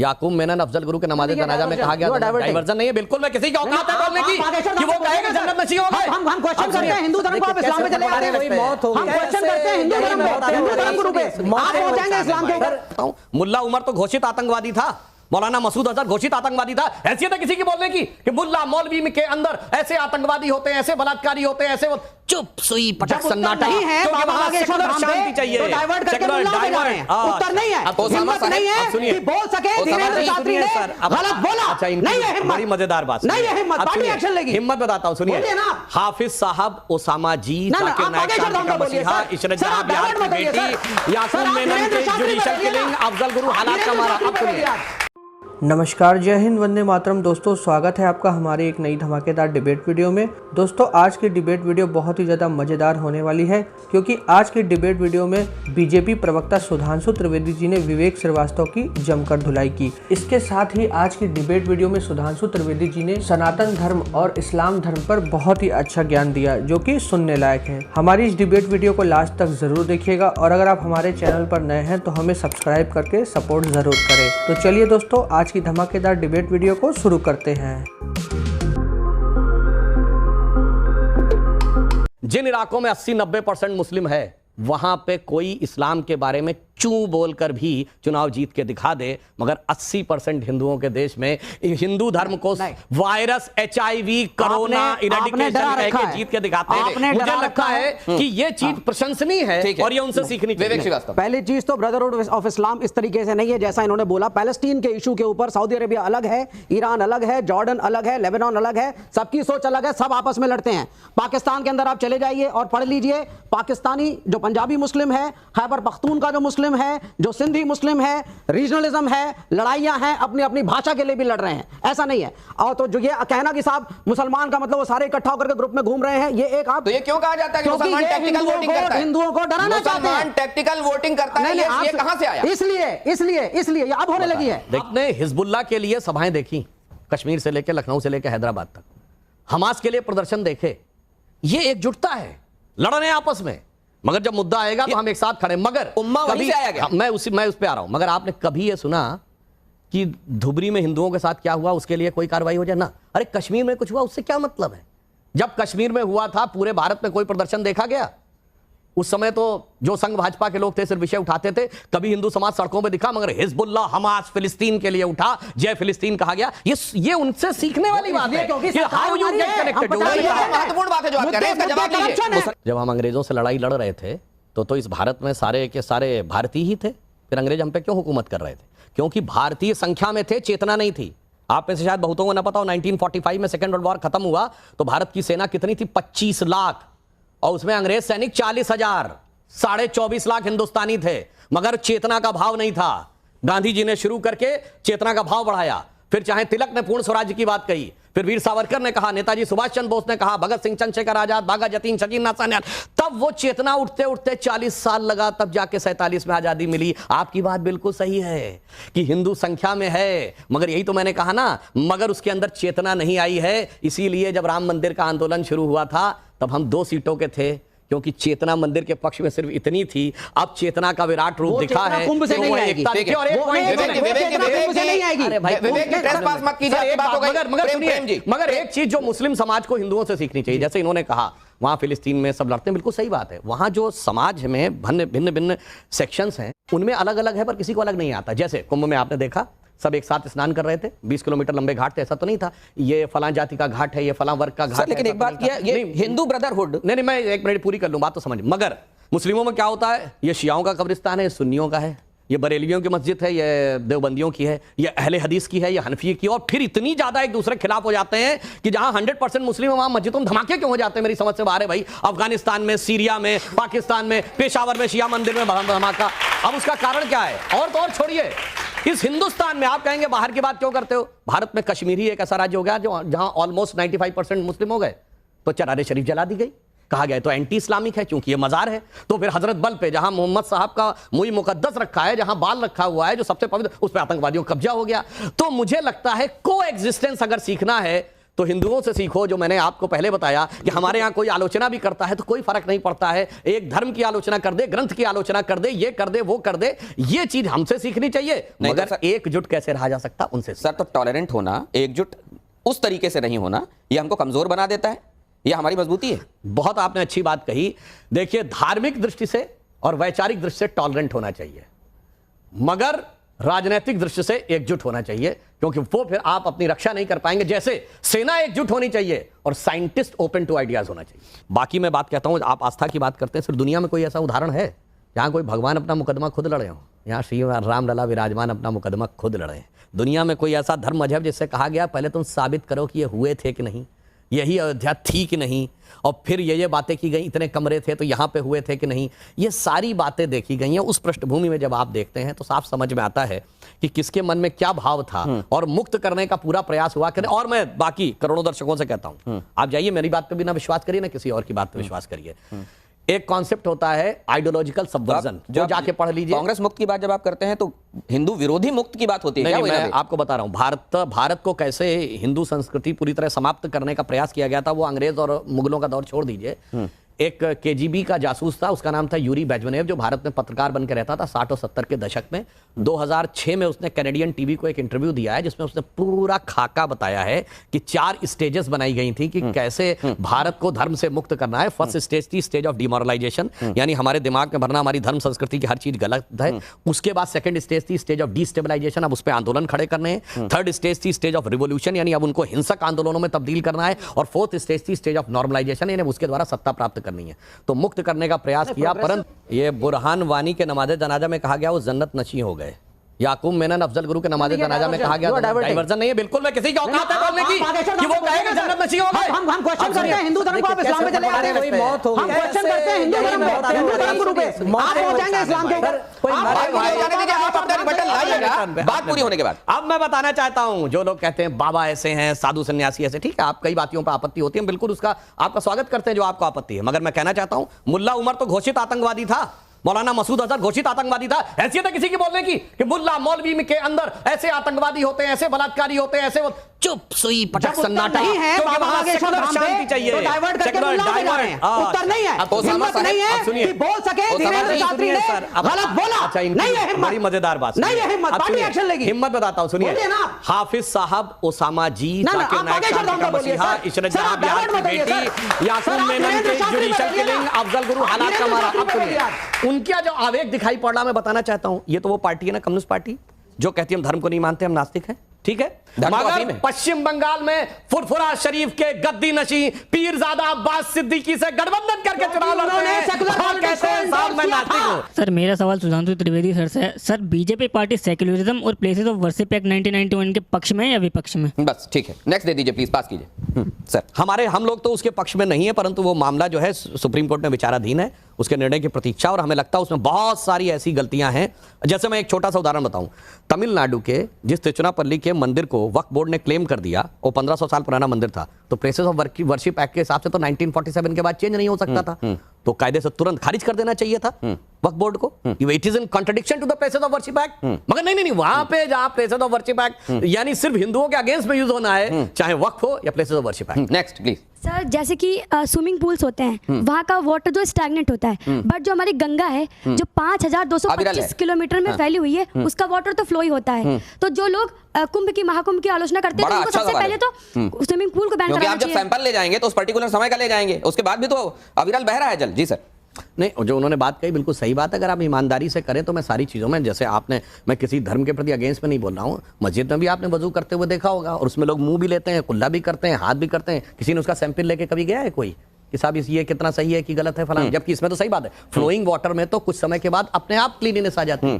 याकूब मेनन अफजल गुरु के नमाज़े जनाजा में कहा गया डाइवर्जन नहीं है। बिल्कुल, मैं किसी की औकात है बोलने की कि वो कहे कि जन्नत नसीब होगा। हम क्वेश्चन करते हैं हिंदू धर्म को, आप इस्लाम में चले आते हैं। हम क्वेश्चन करते हैं हिंदू धर्म को, हिंदू धर्म गुरु पे आप पहुंचेंगे इस्लाम के ऊपर। मुल्ला उमर तो घोषित आतंकवादी था, मौलाना मसूद अजहर घोषित आतंकवादी था। हैसियत है किसी की बोलने की कि मुल्ला मौलवी के अंदर ऐसे आतंकवादी होते हैं, ऐसे बलात्कारी होते हैं, ऐसे चुप सुई पटक सन्नाटा नहीं है। बाबा बागेश्वर धाम शांति पे चाहिए, तो डाइवर्ट करके मुल्ला में जा रहे हैं। उत्तर नहीं है, हिम्मत नहीं है कि बोल सके धीरेन्द्र शास्त्री ने गलत बोला। नहीं है हिम्मत, बड़ी मजेदार बात नहीं है हिम्मत, पार्टी एक्शन लेगी। हिम्मत बताता हूं, सुनिए। हाफिज साहब, ओसामा जी, जाकिर नाइक का मसीहा, इशरत जहां बिहार की बेटी, याकूब मेनन के जुडिशियल किलिंग, अफजल गुरु हालात का मारा। अब सुनिए। नमस्कार, जय हिंद, वंदे मातरम। दोस्तों, स्वागत है आपका हमारी एक नई धमाकेदार डिबेट वीडियो में। दोस्तों, आज की डिबेट वीडियो बहुत ही ज़्यादा मज़ेदार होने वाली है, क्योंकि आज की डिबेट वीडियो में बीजेपी प्रवक्ता सुधांशु त्रिवेदी जी ने विवेक श्रीवास्तव की जमकर धुलाई की। इसके साथ ही आज की डिबेट वीडियो में सुधांशु त्रिवेदी जी ने सनातन धर्म और इस्लाम धर्म पर बहुत ही अच्छा ज्ञान दिया, जो कि सुनने लायक है। हमारी इस डिबेट वीडियो को लास्ट तक जरूर देखिएगा, और अगर आप हमारे चैनल पर नए हैं तो हमें सब्सक्राइब करके सपोर्ट जरूर करें। तो चलिए दोस्तों, आज की धमाकेदार डिबेट वीडियो को शुरू करते हैं। जिन इलाकों में 80-90% मुस्लिम है, वहां पे कोई इस्लाम के बारे में चू बोलकर भी चुनाव जीत के दिखा दे, मगर 80% हिंदुओं के देश में हिंदू धर्म को वायरस, HIV, कोरोना, इरेडिकेशन कह के जीत के दिखाते हैं। मुझे लगता है कि ये चीज प्रशंसनीय है और ये उनसे सीखनी चाहिए। पहली चीज तो ब्रदरहुड ऑफ इस्लाम इस तरीके से नहीं है जैसा इन्होंने बोला। पैलेस्टीन के इशू के ऊपर सऊदी अरेबिया अलग है, ईरान अलग है, जॉर्डन अलग है, लेबनान अलग है, सबकी सोच अलग है, सब आपस में लड़ते हैं। पाकिस्तान के अंदर आप चले जाइए और पढ़ लीजिए, पाकिस्तानी जो पंजाबी मुस्लिम है, खैबर पख्तूनख्वा जो मुस्लिम है, जो सिंधी मुस्लिम है, रीजनलिज्म है, लड़ाइयां हैं, अपनी अपनी भाषा के लिए भी लड़ रहे हैं, ऐसा नहीं है। और तो जो ये कहना कि साहब मुसलमान का मतलब वो सारे इकट्ठा होकर के ग्रुप में घूम रहे हैं, ये एक आप तो ये क्यों कहा जाता है कि मुसलमान टैक्टिकल वोटिंग करता है? हिंदुओं को डराना चाहते हैं, टैक्टिकल वोटिंग करता है, ये कहां से आया? इसलिए ये अब होने लगी है। देखने हिजबुल्लाह के लिए सभाएं देखी, कश्मीर से लेकर लखनऊ से लेकर हैदराबाद तक। हमास के लिए प्रदर्शन देखे, ये एकजुटता है, लड़ रहे हैं आपस में, मगर जब मुद्दा आएगा तो हम एक साथ खड़े। मगर उम्मा वहीं से आया गया। मैं उस पे आ रहा हूं। मगर आपने कभी ये सुना कि धुबरी में हिंदुओं के साथ क्या हुआ उसके लिए कोई कार्रवाई हो जाए? ना। अरे कश्मीर में कुछ हुआ, उससे क्या मतलब है? जब कश्मीर में हुआ था, पूरे भारत में कोई प्रदर्शन देखा गया? उस समय तो जो संघ भाजपा के लोग थे सिर्फ विषय उठाते थे, कभी हिंदू समाज सड़कों में दिखा, मगर हिजबुल्लाह, हमास, फिलिस्तीन के लिए उठा, जय फिलिस्तीन कहा गया। ये उनसे सीखने वाली बात है कि हाउ यू गेट कनेक्टेड। महत्वपूर्ण बात है जो आप कह रहे हैं, इसका जवाब दीजिए। जब हम अंग्रेजों से लड़ाई लड़ रहे थे तो इस भारत में सारे के सारे भारतीय ही थे। फिर अंग्रेज हम पे क्यों हुकूमत कर रहे थे? क्योंकि भारतीय संख्या में थे, चेतना नहीं थी। आप में से शायद बहुतों को न पता हो, 1945 में सेकेंड वर्ल्ड वॉर खत्म हुआ तो भारत की सेना कितनी थी? 25 लाख, और उसमें अंग्रेज सैनिक 40,000, 24.5 लाख हिंदुस्तानी थे। मगर चेतना का भाव नहीं था। गांधी जी ने शुरू करके चेतना का भाव बढ़ाया। फिर चाहे तिलक ने पूर्ण स्वराज्य की बात कही, फिर वीर सावरकर ने कहा, नेताजी सुभाष चंद्र बोस ने कहा, भगत सिंह, चंद्रशेखर आजाद, बाघा जतीन, शकील नाथ सान्याल, तब वो चेतना उठते उठते 40 साल लगा, तब जाके 47 में आजादी मिली। आपकी बात बिल्कुल सही है कि हिंदू संख्या में है, मगर यही तो मैंने कहा ना, मगर उसके अंदर चेतना नहीं आई है। इसीलिए जब राम मंदिर का आंदोलन शुरू हुआ था तब हम 2 सीटों के थे, क्योंकि चेतना मंदिर के पक्ष में सिर्फ इतनी थी। अब चेतना का विराट रूप दिखा है। कुंभ से नहीं आएगी। मगर एक चीज जो मुस्लिम समाज को हिंदुओं से सीखनी चाहिए, जैसे इन्होंने कहा वहां फिलिस्तीन में सब लड़ते हैं, बिल्कुल सही बात है। वहां जो समाज में भिन्न भिन्न सेक्शंस हैं, उनमें अलग अलग है, पर किसी को अलग नहीं आता। जैसे कुंभ में आपने देखा सब एक साथ स्नान कर रहे थे, 20 किलोमीटर लंबे घाट थे, ऐसा तो नहीं था ये फलां जाति का घाट है, ये फलां वर्ग का घाट है। लेकिन एक बात किया, ये हिंदू ब्रदरहुड, नहीं, मैं एक मिनट पूरी कर लूं, बात तो समझ। मगर मुस्लिमों में क्या होता है? ये शियाओं का कब्रिस्तान है, सुन्नियों का है, ये बरेलियों की मस्जिद है, ये देवबंदियों की है, ये अहले हदीस की है, ये हनफी की, और फिर इतनी ज्यादा एक दूसरे के खिलाफ हो जाते हैं कि जहां 100% मुस्लिम, वहां मस्जिदों में धमाके क्यों हो जाते हैं? मेरी समझ से बाहर है भाई। अफगानिस्तान में, सीरिया में, पाकिस्तान में, पेशावर में शिया मंदिर में धमाका। अब उसका कारण क्या है? और तो और छोड़िए, इस हिंदुस्तान में आप कहेंगे बाहर की बात क्यों करते हो? भारत में कश्मीर ही एक ऐसा राज्य हो गया जहां ऑलमोस्ट 95% मुस्लिम हो गए, तो चरारे शरीफ जला दी गई, कहा गया तो एंटी इस्लामिक है क्योंकि ये मजार है। तो फिर हजरत बल पे जहां मोहम्मद साहब का मुई मुकद्दस रखा है, जहां बाल रखा हुआ है जो सबसे पवित्र, उस पर आतंकवादियों का कब्जा हो गया। तो मुझे लगता है को एग्जिस्टेंस अगर सीखना है तो हिंदुओं से सीखो, जो मैंने आपको पहले बताया कि हमारे यहाँ कोई आलोचना भी करता है तो कोई फर्क नहीं पड़ता है, एक धर्म की आलोचना कर दे, ग्रंथ की आलोचना कर दे, ये कर दे, वो कर दे, ये चीज हमसे सीखनी चाहिए, मगर एकजुट कैसे रहा जा सकता उनसे। सर तो टॉलरेंट होना, एकजुट उस तरीके से नहीं होना, ये हमको कमजोर बना देता है, ये हमारी मजबूती है। बहुत आपने अच्छी बात कही। देखिए, धार्मिक दृष्टि से और वैचारिक दृष्टि से टॉलरेंट होना चाहिए, मगर राजनीतिक दृष्टि से एकजुट होना चाहिए, क्योंकि वो फिर आप अपनी रक्षा नहीं कर पाएंगे। जैसे सेना एकजुट होनी चाहिए और साइंटिस्ट ओपन टू आइडियाज होना चाहिए। बाकी मैं बात कहता हूं, आप आस्था की बात करते हैं, सिर्फ दुनिया में कोई ऐसा उदाहरण है जहां कोई भगवान अपना मुकदमा खुद लड़े हो? यहाँ श्री राम लला विराजमान अपना मुकदमा खुद लड़े हैं। दुनिया में कोई ऐसा धर्म मजहब जिससे कहा गया पहले तुम साबित करो कि ये हुए थे कि नहीं, यही अयोध्या थी कि नहीं, और फिर ये बातें की गई, इतने कमरे थे तो यहाँ पे हुए थे कि नहीं, ये सारी बातें देखी गई हैं। उस पृष्ठभूमि में जब आप देखते हैं तो साफ समझ में आता है कि किसके मन में क्या भाव था, और मुक्त करने का पूरा प्रयास हुआ करें। और मैं बाकी करोड़ों दर्शकों से कहता हूं, आप जाइए, मेरी बात पे भी ना विश्वास करिए, ना किसी और की बात पे विश्वास करिए। एक कॉन्सेप्ट होता है आइडियोलॉजिकल सबवर्जन, जो जाके पढ़ लीजिए। कांग्रेस मुक्त की बात जब आप करते हैं तो हिंदू विरोधी मुक्त की बात होती है। नहीं, मैं आपको बता रहा हूं, भारत को कैसे हिंदू संस्कृति पूरी तरह समाप्त करने का प्रयास किया गया था, वो अंग्रेज और मुगलों का दौर छोड़ दीजिए। एक केजीबी का जासूस था, उसका नाम था यूरी बेजमेनेव, जो भारत में पत्रकार बनकर रहता था 60 और 70 के दशक में। 2006 में उसने कैनेडियन टीवी को एक इंटरव्यू दिया है, जिसमें उसने पूरा खाका बताया है कि 4 स्टेजेस बनाई गई थी कि कैसे भारत को धर्म से मुक्त करना है। फर्स्ट स्टेज थी स्टेज ऑफ डिमोरलाइजेशन, यानी हमारे दिमाग में भरना हमारी धर्म संस्कृति की हर चीज गलत है। उसके बाद सेकंड स्टेज थी स्टेज ऑफ डिस्टेबलाइजेशन, अब उस पर आंदोलन खड़े करने हैं। थर्ड स्टेज थी स्टेज ऑफ रिवोल्यूशन, यानी अब उनको हिंसक आंदोलनों में तब्दील करना है। और फोर्थ स्टेज थी स्टेज ऑफ नॉर्मलाइजेशन, यानी उसके द्वारा सत्ता प्राप्त करनी है। तो मुक्त करने का प्रयास किया, परंतु ये बुरहान वानी के नमाज़े जनाजा में कहा गया वो जन्नत नशी हो गए। याकूब मेनन अफजल गुरु के नमाज़े जनाजा में कहा गया डाइवर्जन नहीं है। बिल्कुल, मैं किसी की औकात है बोलने की कि वो कहेगा जन्नत नशी हो गए। हम क्वेश्चन करते हैं हिंदू धर्म को, आप इस्लाम में चले आते हैं। हम क्वेश्चन करते हैं हिंदू धर्म को, हिंदू धर्म गुरु पे आप हो जाएंगे इस्लाम के ऊपर। आप अपना रिबटन लाइएगा बात पूरी होने के बाद। अब मैं बताना चाहता हूं, जो लोग कहते हैं बाबा ऐसे हैं, साधु सन्यासी ऐसे, ठीक है, आप कई बातों पर आपत्ति होती है, बिल्कुल उसका आपका स्वागत करते हैं जो आपको आपत्ति है, मगर मैं कहना चाहता हूं मुल्ला उमर तो घोषित आतंकवादी था, मौलाना मसूद अजहर घोषित आतंकवादी था। हैसियत है किसी की बोलने की कि मुल्ला मौलवी के अंदर ऐसे आतंकवादी होते हैं, ऐसे बलात्कारी होते हैं, ऐसे चुप सुई पटक सन्नाटा है, शांति चाहिए, उत्तर नहीं है, हिम्मत नहीं है कि बोल सके धीरेन्द्र शास्त्री ने गलत बोला। नहीं है हिम्मत, बड़ी मजेदार बात, नहीं है हिम्मत, पार्टी एक्शन लेगी। हिम्मत बताता हूं, सुनिए। हाफिज साहब, ओसामा जी, जाकिर नाइक का मसीहा, इशरत जहां बिहार की बेटी, याकूब मेनन के जुडिशियल किलिंग, अफजल गुरु हालात का मारा। अब सुनिए, उनका जो आवेग दिखाई पड़ रहा, मैं बताना चाहता हूं, ये तो वो पार्टी है ना, कम्युनिस्ट पार्टी, जो कहती है हम धर्म को नहीं मानते, हम नास्तिक हैं, ठीक है। मगर पश्चिम बंगाल में फुरफुरा शरीफ के गद्दी नशी पीरजादा अब्बास सिद्दीकी से गठबंधन करके चुनाव लड़ रहे हैं, कहते हैं साहब मैं नास्तिक हूं। सर, मेरा सवाल सुधांशु त्रिवेदी सर से है। सर, बीजेपी पार्टी सेक्युलरिज्म और प्लेसेस ऑफ वर्शिप एक्ट 1991 के पक्ष में या विपक्ष में? बस ठीक है, नेक्स्ट दे दीजिए प्लीज, पास कीजिए सर। हम लोग तो उसके पक्ष में नहीं है, परंतु वो मामला जो है सुप्रीम कोर्ट में विचाराधीन है, उसके निर्णय की प्रतीक्षा, और हमें लगता है उसमें बहुत सारी ऐसी गलतियां हैं। जैसे मैं एक छोटा सा उदाहरण बताऊं, तमिलनाडु के जिस तिरुचिरापल्ली के मंदिर को वक्फ बोर्ड ने क्लेम कर दिया, वो 1500 साल पुराना मंदिर था, तो प्लेसेस ऑफ वर्शिप एक्ट के हिसाब से तो 1947 के बाद चेंज नहीं हो सकता था, तो कायदे से तुरंत खारिज कर देना चाहिए था वक्फ बोर्ड को। It is in contradiction to the places of worship act. मगर नहीं, वहां पे जहां प्लेसेस ऑफ वर्शिप एक्ट यानी सिर्फ हिंदुओं के अगेंस्ट में यूज होना है, चाहे वक्फ हो या places of worship act. Next please sir, जैसे कि स्विमिंग पूल्स होते हैं, वहाँ का वाटर जो स्टैग्नेंट होता है, बट जो हमारी गंगा है जो 5225 किलोमीटर में फैली हुई है, उसका वाटर तो फ्लो ही होता है। तो जो लोग कुंभ की महाकुंभ की आलोचना करते हैं, उनको सबसे पहले तो स्विमिंग पूल को बैन कराना चाहिए। आप जब सैंपल ले जाएंगे तो उस पर्टिकुलर समय का ले जाएंगे, उसके बाद भी तो अविरल बह रहा है जल। जी सर। नहीं, जो उन्होंने बात कही बिल्कुल सही बात है, अगर आप ईमानदारी से करें तो मैं सारी चीज़ों में, जैसे आपने, मैं किसी धर्म के प्रति अगेंस्ट में नहीं बोल रहा हूँ, मस्जिद में भी आपने वजू करते हुए देखा होगा, और उसमें लोग मुंह भी लेते हैं, कुल्ला भी करते हैं, हाथ भी करते हैं। किसी ने उसका सैंपल लेके कभी गया है कोई कि साहब ये कितना सही है कि गलत है फलाना? जबकि इसमें तो सही बात है, फ्लोइंग वाटर में तो कुछ समय के बाद अपने आप क्लीनिनेस आ जाती है।